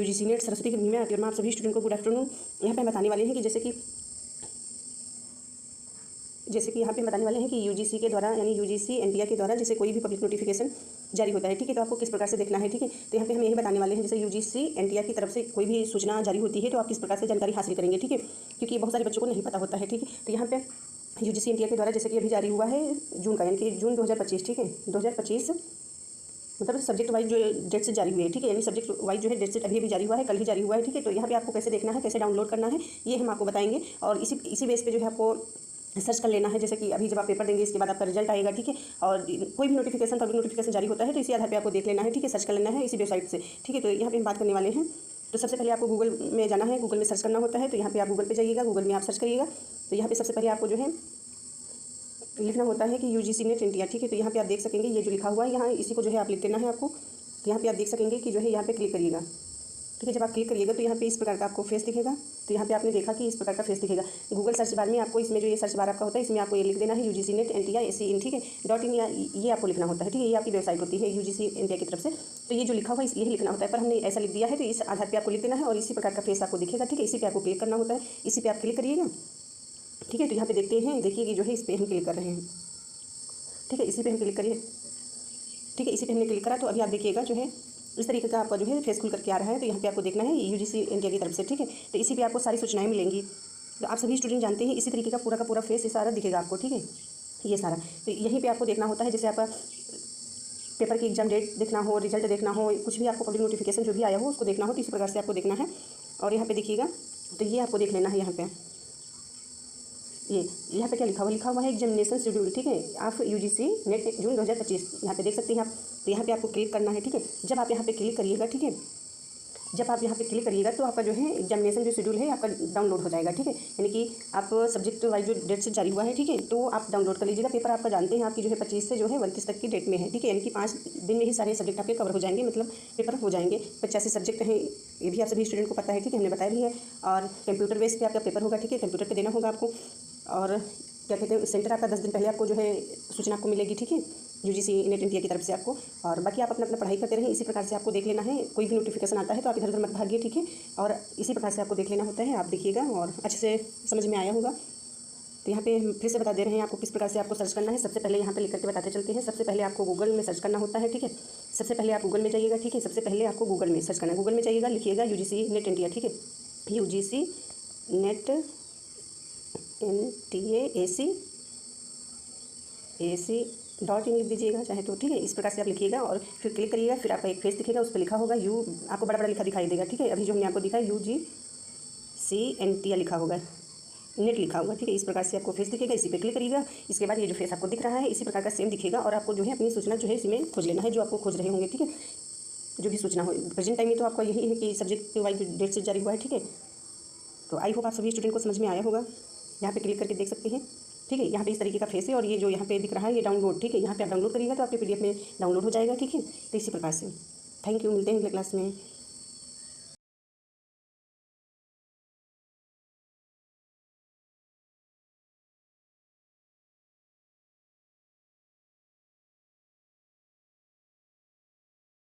UGC net Saraswati की में आप सभी स्टूडेंट को गुड आफ्टरनून। यहाँ पे हम बताने वाले हैं कि जैसे कि यहाँ पे हम बताने वाले हैं कि यूजीसी के द्वारा यानी यूजीसी एनटीआर के द्वारा जैसे कोई भी पब्लिक नोटिफिकेशन जारी होता है, ठीक है, तो आपको किस प्रकार से देखना है, ठीक है। तो यहाँ पे हम यही बताने वाले हैं जैसे यूजीसी एनटीआर की तरफ से कोई भी सूचना जारी होती है तो आप किस प्रकार से जानकारी हासिल करेंगे, ठीक है, क्योंकि बहुत सारे बच्चों को नहीं पता होता है, ठीक है। तो यहाँ पे यूजीसी एनटीआर के द्वारा जैसे कि अभी जारी हुआ है जून का, यानी कि जून 2025, ठीक है, 2025 मतलब सब्जेक्ट वाइज जो डेट से जारी हुई है, ठीक है, यानी सब्जेक्ट वाइज जो है डेट से अभी जारी हुआ है, कल ही जारी हुआ है, ठीक है। तो यहाँ पे आपको कैसे देखना है, कैसे डाउनलोड करना है, ये हम आपको बताएंगे और इसी बेस पे जो है आपको सर्च कर लेना है। जैसे कि अभी जब आप पेपर देंगे इसके बाद आपका रिजल्ट आएगा, ठीक है, और कोई भी नोटिफिकेशन पब्लिक नोटिफिकेशन जारी होता है तो इसी आधार पे आपको देख लेना है, ठीक है, सर्च कर लेना है इसी वेबसाइट से, ठीक है। तो यहाँ पे हम बात करने वाले हैं। तो सबसे पहले आपको गूगल में जाना है, गूगल में सर्च करना होता है। तो यहाँ पे आप गूगल पे जाइएगा, गूगल में आप सर्च करिएगा। तो यहाँ पे सबसे पहले आपको जो है लिखना होता है कि यूजीसी नेट इंडिया, ठीक है। तो यहाँ पे आप देख सकेंगे ये जो लिखा हुआ है यहाँ इसी को जो है आप लिख देना है आपको। तो यहाँ पे आप देख सकेंगे कि जो है यहाँ पे क्लिक करिएगा, ठीक है। जब आप क्लिक करिएगा तो यहाँ पे इस प्रकार का आपको फेस दिखेगा। तो यहाँ पे आपने देखा कि इस प्रकार का फेस दिखेगा। गूगल सर्च बार में आपको इसमें जो ये सर्च बार आपका होता है इसमें आपको ये लिख देना है यूजीसी नेट एनटीआर एसी इन, ठीक है, .in या ये आपको लिखना होता है, ठीक है। ये आपकी वेबसाइट होती है यूजीसी एनटीआर की तरफ से। तो ये जो लिखा हुआ है यही लिखना होता है, पर हमने ऐसा लिख दिया है तो इस आधार पर आपको लिख देना है और इसी प्रकार का फेस आपको दिखेगा, ठीक है। इसी पर आपको क्लिक करना होता है, इसी पर आप क्लिक करिएगा, ठीक है। तो यहाँ पे देखते हैं, देखिए कि जो है इस पर हम क्लिक कर रहे हैं, ठीक है, इसी पे हम क्लिक करिए, ठीक है, इसी पे हमने क्लिक करा। तो अभी आप देखिएगा जो है इस तरीके का आपका जो है फेस खुल करके आ रहा है। तो यहाँ पे आपको देखना है यूजीसी एनटीआर की तरफ से, ठीक है। तो इसी पे आपको सारी सूचनाएं मिलेंगी। तो आप सभी स्टूडेंट जानते हैं इसी तरीके का पूरा फेस सारा दिखेगा आपको, ठीक है, ये सारा। तो यहीं पर आपको देखना होता है जैसे आपका पेपर की एग्जाम डेट देखना हो, रिजल्ट देखना हो, कुछ भी आपको पब्लिक नोटिफिकेशन जो भी आया हो उसको देखना हो तो इसी प्रकार से आपको देखना है। और यहाँ पर देखिएगा तो ये आपको देख लेना है। यहाँ पर यहाँ पे क्या लिखा हुआ है एग्जामिनेशन शेड्यूल, ठीक है, आप यूजीसी नेट जून 2025 यहाँ पे देख सकते हैं आप। तो यहाँ पे आपको क्लिक करना है, ठीक है। जब आप यहाँ पे क्लिक करिएगा, ठीक है, जब आप यहाँ पे क्लिक करिएगा तो आपका जो है एग्जामिनेशन जो शेड्यूल है आपका डाउनलोड हो जाएगा, ठीक है। यानी कि आप सब्जेक्ट वाइज जो डेट से जारी हुआ है, ठीक है, तो आप डाउनलोड कर लीजिएगा। पेपर आपका जानते हैं आपकी जो है 25 से जो है 29 तक की डेट में है, ठीक है, यानी कि 5 दिन में ही सारे सब्जेक्ट आपके कवर हो जाएंगे, मतलब पेपर हो जाएंगे। 85 सब्जेक्ट हैं, ये भी आप सभी स्टूडेंट को पता है, ठीक है, हमने बताया भी है। और कंप्यूटर बेस पे आपका पेपर होगा, ठीक है, कंप्यूटर पे देना होगा आपको। और क्या कहते हैं सेंटर आपका 10 दिन पहले आपको जो है सूचना आपको मिलेगी, ठीक है, यूजीसी नेट इंडिया की तरफ से आपको। और बाकी आप अपना पढ़ाई करते रहें, इसी प्रकार से आपको देख लेना है। कोई भी नोटिफिकेशन आता है तो आप इधर उधर मत भागिए, ठीक है, और इसी प्रकार से आपको देख लेना होता है। आप देखिएगा और अच्छे से समझ में आया होगा। तो यहाँ पे हम फिर से बता दे रहे हैं आपको किस प्रकार से आपको सर्च करना है। सबसे पहले यहाँ पे लिख करके बताते चलते हैं। सबसे पहले आपको गूगल में सर्च करना होता है, ठीक है। सबसे पहले आप गूगल में जाइएगा, ठीक है, सबसे पहले आपको गूगल में सर्च करना है। गूगल में जाइएगा, लिखिएगा यूजीसी नेट इंडिया, ठीक है, UGC net NTA AC .in लिख दीजिएगा चाहे तो, ठीक है। इस प्रकार से आप लिखिएगा और फिर क्लिक करिएगा। फिर आपका एक फेस दिखेगा, उस पर लिखा होगा आपको बड़ा लिखा दिखाई देगा, ठीक है। अभी जो हमने आपको दिखा UGC NTR लिखा होगा, नेट लिखा होगा, ठीक है। इस प्रकार से आपको फेस दिखेगा, इसी पे क्लिक करिएगा। इसके बाद ये जो फेस आपको दिख रहा है इसी प्रकार का सेम दिखेगा और आपको जो है अपनी सूचना जो है इसमें खोज लेना है, जो आपको खोज रहे होंगे, ठीक है, जो भी सूचना हो। प्रेजेंट टाइम में तो आपका यही है कि सब्जेक्ट वाइज डेट से जारी हुआ है, ठीक है। तो आई होप आप सभी स्टूडेंट को समझ में आया होगा। यहाँ पे क्लिक करके देख सकते हैं, ठीक है। यहाँ पे इस तरीके का फेस है और ये जो यहाँ पे दिख रहा है ये डाउनलोड, ठीक है। यहाँ पे आप डाउनलोड करिएगा तो आपके PDF में डाउनलोड हो जाएगा, ठीक है। तो इसी प्रकार से थैंक यू, मिलते हैं अगले क्लास में।